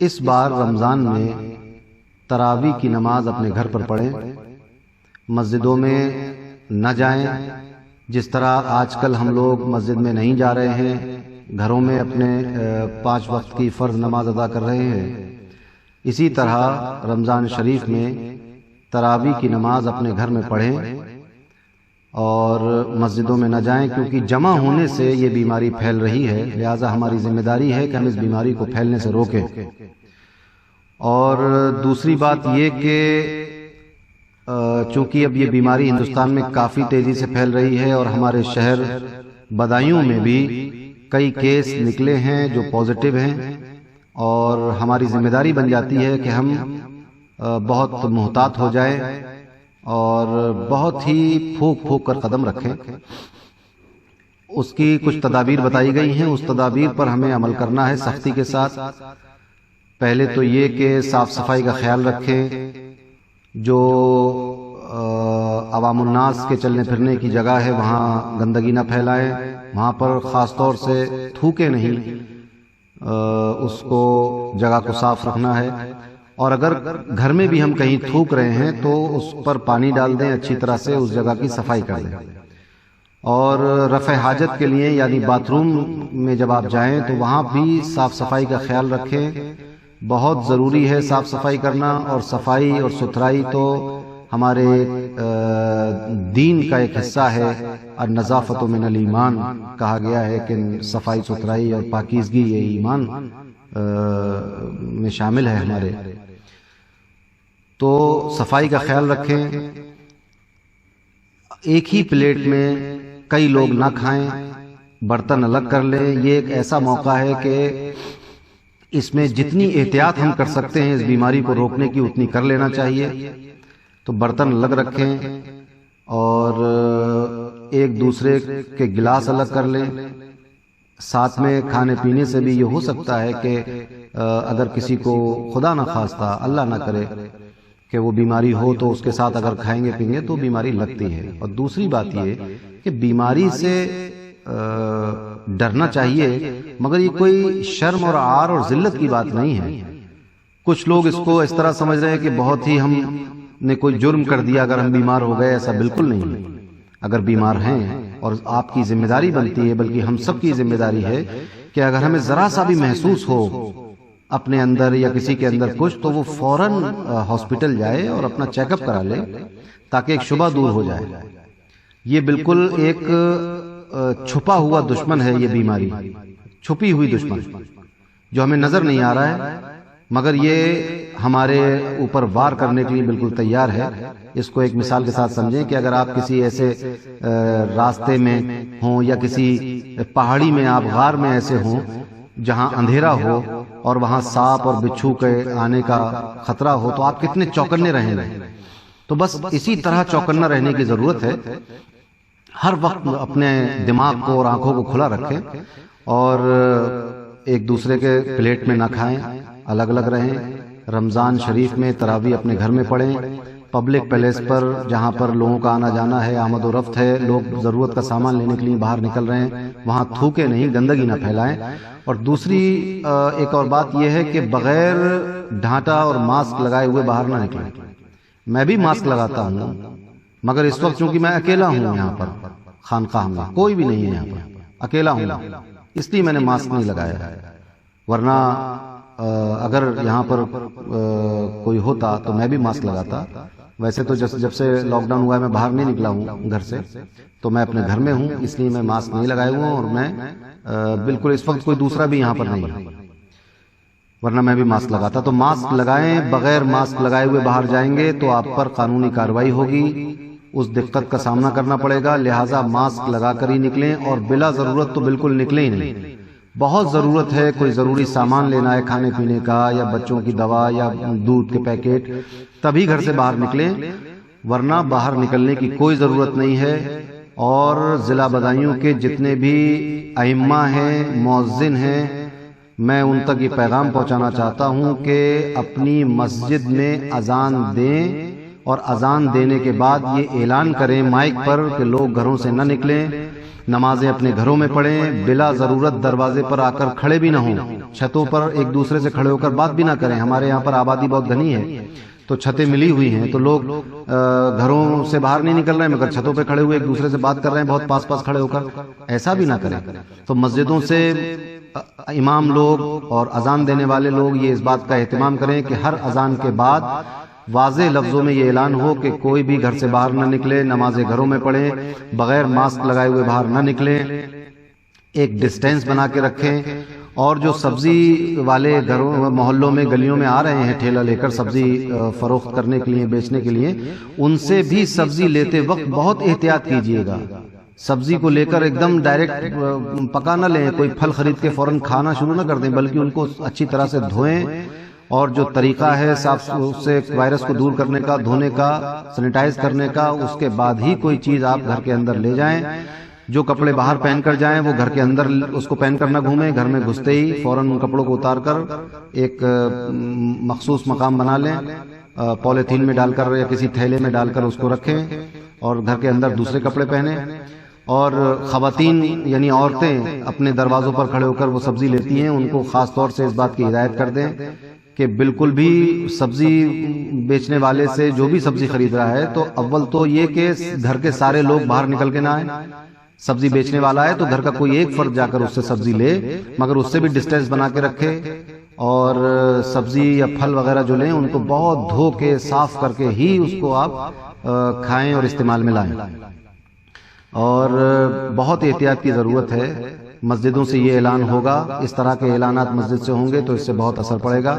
اس بار رمضان میں تراویح کی نماز اپنے گھر پر پڑھیں، مسجدوں میں نہ جائیں۔ جس طرح آج کل ہم لوگ مسجد میں نہیں جا رہے ہیں، گھروں میں اپنے 5 وقت کی فرض نماز ادا کر رہے ہیں، اسی طرح رمضان شریف میں تراویح کی نماز اپنے گھر میں پڑھیں اور مسجدوں میں نہ جائیں، کیونکہ جمع ہونے سے یہ بیماری پھیل رہی ہے۔ لہٰذا ہماری ذمہ داری ہے کہ ہم اس بیماری کو پھیلنے سے روکیں۔ اور دوسری بات یہ کہ چونکہ اب یہ بیماری ہندوستان میں کافی تیزی سے پھیل رہی ہے اور ہمارے شہر بدایوں میں بھی کئی کیس نکلے ہیں جو پازیٹیو ہیں، اور ہماری ذمہ داری بن جاتی ہے کہ ہم بہت محتاط ہو جائیں اور بہت ہی پھونک پھونک کر قدم رکھیں۔ اس کی کچھ تدابیر بتائی گئی ہیں، اس تدابیر پر ہمیں عمل کرنا ہے سختی کے ساتھ۔ پہلے تو یہ کہ صاف صفائی کا خیال رکھیں، جو عوام الناس کے چلنے پھرنے کی جگہ ہے وہاں گندگی نہ پھیلائیں، وہاں پر خاص طور سے تھوکیں نہیں، اس کو جگہ کو صاف رکھنا ہے۔ اور اگر گھر میں بھی ہم کہیں تھوک رہے ہیں تو اس پر پانی ڈال دیں، اچھی طرح سے اس جگہ کی صفائی کر دیں۔ اور رفع حاجت کے لیے یعنی باتھ روم میں جب آپ جائیں تو وہاں بھی صاف صفائی کا خیال رکھیں، بہت ضروری ہے صاف صفائی کرنا۔ اور صفائی اور ستھرائی تو ہمارے دین کا ایک حصہ ہے، النظافۃ من الایمان کہا گیا ہے کہ صفائی ستھرائی اور پاکیزگی یہ ایمان میں شامل ہے ہمارے۔ تو صفائی کا خیال رکھیں، ایک ہی پلیٹ میں کئی لوگ نہ کھائیں، برتن الگ کر لیں۔ یہ ایک ایسا موقع ہے کہ اس میں جتنی احتیاط ہم کر سکتے ہیں اس بیماری کو روکنے کی اتنی کر لینا چاہیے۔ تو برتن الگ رکھیں اور ایک دوسرے کے گلاس الگ کر لیں۔ ساتھ میں کھانے پینے سے بھی یہ ہو سکتا ہے کہ اگر کسی کو خدا نہ خواستہ اللہ نہ کرے کہ وہ بیماری ہو تو اس کے ساتھ اگر کھائیں گے پئیں گے تو بیماری لگتی ہے۔ اور دوسری بات یہ کہ بیماری سے ڈرنا چاہیے، مگر یہ کوئی شرم اور عار اور ذلت کی بات نہیں ہے۔ کچھ لوگ اس کو اس طرح سمجھ رہے ہیں کہ بہت ہی ہم نے کوئی جرم کر دیا اگر ہم بیمار ہو گئے، ایسا بالکل نہیں ہے۔ اگر بیمار ہیں اور آپ کی ذمہ داری بنتی ہے، بلکہ ہم سب کی ذمہ داری ہے کہ اگر ہمیں ذرا سا بھی محسوس ہو اپنے اندر یا کسی کے اندر کچھ، تو وہ فوراً ہاسپٹل جائے اور اپنا چیک اپ کرا لے تاکہ ایک شبہ دور ہو جائے۔ یہ بالکل ایک چھپا ہوا دشمن ہے، یہ بیماری چھپی ہوئی دشمن جو ہمیں نظر نہیں آ رہا ہے، مگر یہ ہمارے اوپر وار کرنے کے لیے بالکل تیار ہے۔ اس کو ایک مثال کے ساتھ سمجھیں کہ اگر آپ کسی ایسے راستے میں ہوں یا کسی پہاڑی میں، آپ غار میں ایسے ہوں جہاں اندھیرا ہو اور وہاں سانپ اور بچھو کے آنے کا خطرہ ہو، تو آپ کتنے چوکنے رہیں گے۔ تو بس اسی طرح چوکنا رہنے کی ضرورت ہے۔ ہر وقت اپنے دماغ کو اور آنکھوں کو کھلا رکھیں اور ایک دوسرے کے پلیٹ میں نہ کھائیں، الگ الگ رہیں۔ رمضان شریف میں تراویح اپنے گھر میں پڑھیں۔ پبلک پلیس پر جہاں پر لوگوں کا آنا جانا ہے، آمد و رفت ہے، لوگ ضرورت کا سامان لینے کے لیے باہر نکل رہے ہیں، وہاں تھوکے نہیں، گندگی نہ پھیلائیں۔ اور دوسری ایک اور بات یہ ہے کہ بغیر ڈھانٹا اور ماسک لگائے ہوئے باہر نہ نکلیں۔ میں بھی ماسک لگاتا ہوں، مگر اس وقت چونکہ میں اکیلا ہوں یہاں پر خانقاہ میں، کوئی بھی نہیں ہے یہاں پر، اکیلا ہوں، اس لیے میں نے ماسک نہیں لگایا ہے۔ ورنہ اگر یہاں پر کوئی ہوتا تو میں بھی ماسک لگاتا۔ ویسے تو جب سے لاک ڈاؤن ہوا ہے میں باہر نہیں نکلا ہوں گھر سے، تو میں اپنے گھر میں ہوں، اس لیے میں ماسک نہیں لگائے ہوا ہوں، اور میں بالکل اس وقت کوئی دوسرا بھی یہاں پر نہیں ہے، ورنہ میں بھی ماسک لگاتا۔ تو ماسک لگائیں، بغیر ماسک لگائے ہوئے باہر جائیں گے تو آپ پر قانونی کارروائی ہوگی، اس دقت کا سامنا کرنا پڑے گا۔ لہٰذا ماسک لگا کر ہی نکلیں، اور بلا ضرورت تو بالکل نکلیں ہی نہیں۔ بہت ضرورت ہے، کوئی ضروری سامان لینا ہے کھانے پینے کا یا بچوں کی دوا یا دودھ کے پیکٹ، تبھی گھر سے باہر نکلیں، ورنہ باہر نکلنے کی کوئی ضرورت نہیں ہے۔ اور ضلع بدایوں کے جتنے بھی ائمہ ہیں، مؤذن ہیں، میں ان تک یہ پیغام پہنچانا چاہتا ہوں کہ اپنی مسجد میں اذان دیں اور اذان دینے کے بعد یہ اعلان کریں مائک پر کہ لوگ گھروں سے نہ نکلیں، نمازیں اپنے گھروں میں پڑھیں، بلا ضرورت دروازے پر آ کر کھڑے بھی نہ ہوں، چھتوں پر ایک دوسرے سے کھڑے ہو کر بات بھی نہ کریں۔ ہمارے یہاں پر آبادی بہت گھنی ہے تو چھتیں ملی ہوئی ہیں، تو لوگ گھروں سے باہر نہیں نکل رہے ہیں مگر چھتوں پہ کھڑے ہوئے ایک دوسرے سے بات کر رہے ہیں بہت پاس پاس کھڑے ہو کر، ایسا بھی نہ کریں۔ تو مسجدوں سے امام لوگ اور اذان دینے والے لوگ یہ اس بات کا اہتمام کریں کہ ہر اذان کے بعد واضح لفظوں میں یہ اعلان ہو کہ کوئی بھی گھر سے باہر نہ نکلے، نمازیں گھروں میں پڑھیں، بغیر ماسک لگائے ہوئے باہر نہ نکلیں، ایک ڈسٹینس بنا کے رکھیں۔ اور جو سبزی والے گھروں محلوں میں گلیوں میں آ رہے ہیں ٹھیلا لے کر سبزی فروخت کرنے کے لیے بیچنے کے لیے، ان سے بھی سبزی لیتے وقت بہت احتیاط کیجیے گا۔ سبزی کو لے کر ایک دم ڈائریکٹ پکا نہ لیں، کوئی پھل خرید کے فوراً کھانا شروع نہ کر دیں، بلکہ ان کو اچھی طرح سے دھوئیں، اور جو طریقہ ہے صاف سے وائرس کو دور کرنے کا، دھونے کا، سینیٹائز کرنے کا، اس کے بعد ہی کوئی چیز آپ گھر کے اندر لے جائیں۔ جو کپڑے باہر پہن کر جائیں وہ گھر کے اندر اس کو پہن کر نہ گھومیں، گھر میں گھستے ہی فوراً ان کپڑوں کو اتار کر ایک مخصوص مقام بنا لیں، پولیتھین میں ڈال کر یا کسی تھیلے میں ڈال کر اس کو رکھیں اور گھر کے اندر دوسرے کپڑے پہنیں۔ اور خواتین یعنی عورتیں اپنے دروازوں پر کھڑے ہو کر وہ سبزی لیتی ہیں، ان کو خاص طور سے اس بات کی ہدایت کر دیں کہ بالکل بھی سبزی بیچنے والے سے جو بھی سبزی خرید رہا ہے تو اول تو یہ کہ گھر کے سارے لوگ باہر نکل کے نہ آئیں۔ سبزی بیچنے والا ہے تو گھر کا کوئی ایک فرد جا کر اس سے سبزی لے، مگر اس سے بھی ڈسٹینس بنا کے رکھے، اور سبزی یا پھل وغیرہ جو لیں ان کو بہت دھو کے صاف کر کے ہی اس کو آپ کھائیں اور استعمال میں لائیں۔ اور بہت احتیاط کی ضرورت ہے۔ مسجدوں سے یہ اعلان ہوگا، اس طرح کے اعلانات مسجد سے ہوں گے تو اس سے بہت اثر پڑے گا۔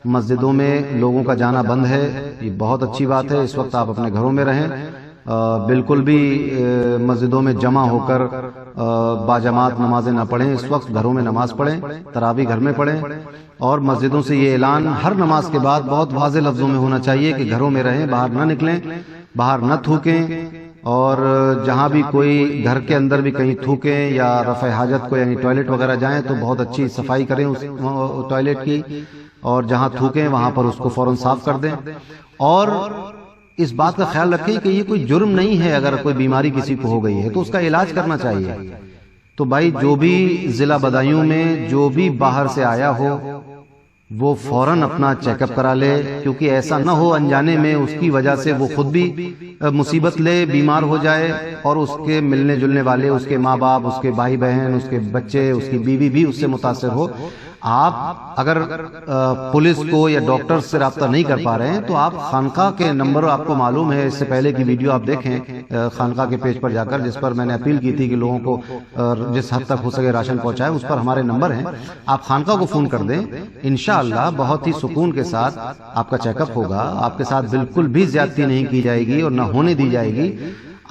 مسجدوں میں لوگوں کا جانا بند ہے، یہ بہت اچھی بات ہے۔ اس وقت آپ اپنے گھروں میں رہیں، بالکل بھی مسجدوں میں جمع ہو کر باجماعت نمازیں نہ پڑھیں، اس وقت گھروں میں نماز پڑھیں، تراویح گھر میں پڑھیں۔ اور مسجدوں سے یہ اعلان ہر نماز کے بعد بہت واضح لفظوں میں ہونا چاہیے کہ گھروں میں رہیں، باہر نہ نکلیں، باہر نہ تھوکیں، اور جہاں بھی کوئی گھر کے اندر بھی کہیں تھوکیں یا رفع حاجت کو یعنی ٹوائلٹ وغیرہ جائیں تو بہت اچھی صفائی کریں اس ٹوائلٹ کی، اور جہاں تھوکیں وہاں پر اس کو فوراً صاف کر دیں۔ اور اس بات کا خیال رکھیں کہ یہ کوئی جرم نہیں ہے، اگر کوئی بیماری کسی کو ہو گئی ہے تو اس کا علاج کرنا چاہیے۔ تو بھائی جو بھی ضلع بدایوں میں جو بھی باہر سے آیا ہو وہ فوراً اپنا چیک اپ کرا لے، کیونکہ ایسا نہ ہو انجانے میں اس کی وجہ سے وہ خود بھی مصیبت لے، بیمار ہو جائے، اور اس کے ملنے جلنے والے، اس کے ماں باپ، اس کے بھائی بہن، اس کے بچے، اس کی بیوی بھی اس سے متاثر ہو۔ آپ اگر پولیس کو یا ڈاکٹر سے رابطہ نہیں کر پا رہے ہیں تو آپ خانقاہ کے نمبر آپ کو معلوم ہے، اس سے پہلے کی ویڈیو آپ دیکھیں خانقاہ کے پیج پر جا کر، جس پر میں نے اپیل کی تھی کہ لوگوں کو جس حد تک ہو سکے راشن پہنچائے، اس پر ہمارے نمبر ہیں، آپ خانقاہ کو فون کر دیں، انشاءاللہ بہت ہی سکون کے ساتھ آپ کا چیک اپ ہوگا، آپ کے ساتھ بالکل بھی زیادتی نہیں کی جائے گی اور نہ ہونے دی جائے گی۔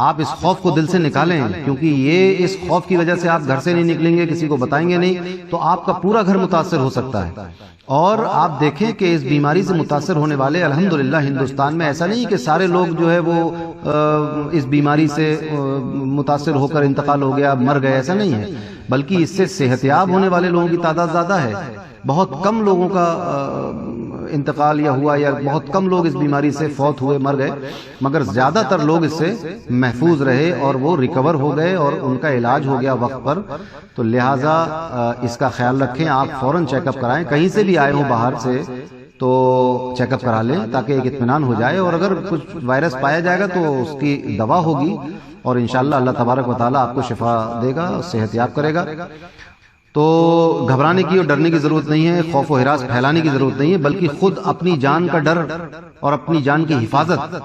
آپ اس خوف کو دل سے نکالیں، کیونکہ یہ اس خوف کی وجہ سے آپ گھر سے نہیں نکلیں گے، کسی کو بتائیں گے نہیں تو آپ کا پورا گھر متاثر ہو سکتا ہے۔ اور آپ دیکھیں کہ اس بیماری سے متاثر ہونے والے الحمدللہ ہندوستان میں ایسا نہیں کہ سارے لوگ جو ہے وہ اس بیماری سے متاثر ہو کر انتقال ہو گیا، مر گئے، ایسا نہیں ہے، بلکہ اس سے صحت یاب ہونے والے لوگوں کی تعداد زیادہ ہے۔ بہت کم لوگوں کا انتقال یا ہوا، یا بہت کم لوگ اس بیماری سے فوت ہوئے، مر گئے، مگر زیادہ تر لوگ اس سے محفوظ رہے اور وہ ریکور ہو گئے اور ان کا علاج ہو گیا وقت پر۔ تو لہٰذا اس کا خیال رکھیں، آپ فوراً چیک اپ کرائیں، کہیں سے بھی آئے ہوں باہر سے تو چیک اپ کرا لیں تاکہ ایک اطمینان ہو جائے، اور اگر کچھ وائرس پایا جائے گا تو اس کی دوا ہوگی اور انشاءاللہ اللہ تبارک و تعالیٰ آپ کو شفا دے گا، صحت یاب کرے گا۔ تو گھبرانے کی اور ڈرنے کی ضرورت نہیں ہے، خوف و ہراس پھیلانے کی ضرورت نہیں ہے، بلکہ خود اپنی جان کا ڈر اور اپنی جان کی حفاظت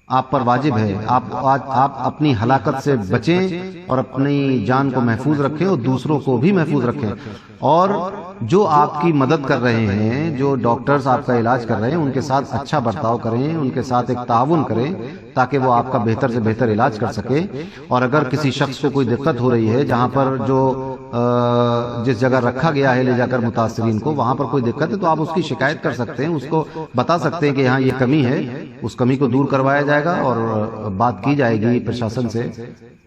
آپ پر واجب ہے۔ آپ اپنی ہلاکت سے بچیں اور اپنی جان کو محفوظ رکھیں اور دوسروں کو بھی محفوظ رکھیں، اور جو آپ کی مدد کر رہے ہیں، جو ڈاکٹرز آپ کا علاج کر رہے ہیں، ان کے ساتھ اچھا برتاؤ کریں، ان کے ساتھ ایک تعاون کریں تاکہ وہ آپ کا بہتر سے بہتر علاج کر سکے۔ اور اگر کسی شخص کو کوئی دقت ہو رہی ہے، جہاں پر جس جگہ رکھا گیا ہے لے جا کر متاثرین کو، وہاں پر کوئی دقت ہے تو آپ اس کی شکایت کر سکتے ہیں، اس کو بتا سکتے ہیں کہ یہاں یہ کمی ہے، اس کمی کو دور کروایا جائے گا اور بات کی جائے گی پرشاسن سے،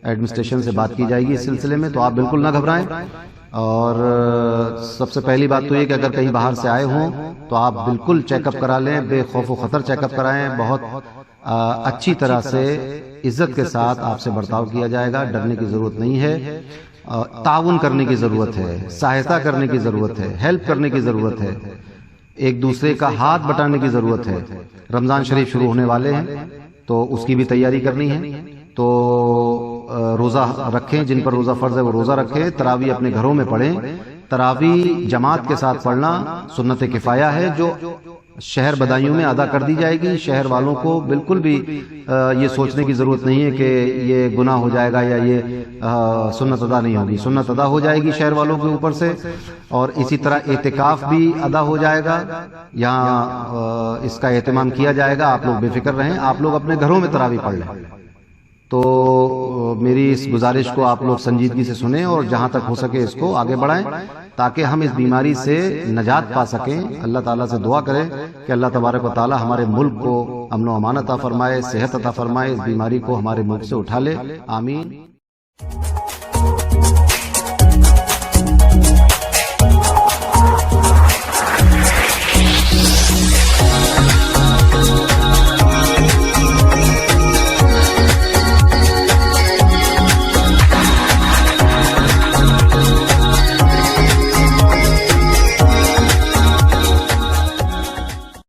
ایڈمنسٹریشن سے بات کی جائے گی اس سلسلے میں۔ تو آپ بالکل نہ گھبرائیں، اور سب سے پہلی بات تو یہ کہ اگر کہیں باہر سے آئے ہوں تو آپ بالکل چیک اپ کرا لیں، بے خوف و خطر چیک اپ کرائیں، بہت اچھی طرح سے عزت کے ساتھ آپ سے برتاؤ کیا جائے گا. ڈرنے کی ضرورت نہیں ہے. تعاون کرنے کی ضرورت ہے, سہایتا کرنے کی ضرورت ہے, ہیلپ کرنے کی ضرورت ہے, ایک دوسرے کا ہاتھ بٹانے کی ضرورت ہے. رمضان شریف شروع ہونے والے ہیں تو اس کی بھی تیاری کرنی ہے. تو روزہ رکھیں, جن پر روزہ فرض ہے وہ روزہ رکھیں. تراویح اپنے گھروں میں پڑھیں. تراویح جماعت کے ساتھ پڑھنا سنت کفایہ ہے جو شہر بدایوں میں ادا کر دی جائے گی. شہر والوں کو بالکل بھی یہ سوچنے کی ضرورت نہیں ہے کہ یہ گناہ ہو جائے گا یا یہ سنت ادا نہیں ہوگی. سنت ادا ہو جائے گی شہر والوں کے اوپر سے. اور اسی طرح اعتکاف بھی ادا ہو جائے گا. یہاں اس کا اہتمام کیا جائے گا. آپ لوگ بے فکر رہیں, آپ لوگ اپنے گھروں میں تراویح پڑھ لیں. تو میری اس گزارش کو آپ لوگ سنجیدگی سے سنیں اور جہاں تک ہو سکے اس کو آگے بڑھائیں تاکہ ہم اس بیماری سے نجات پا سکیں. اللہ تعالیٰ سے دعا کریں کہ اللہ تبارک و تعالیٰ ہمارے ملک کو امن و امان عطا فرمائے, صحت عطا فرمائے, اس بیماری کو ہمارے ملک سے اٹھا لے. آمین.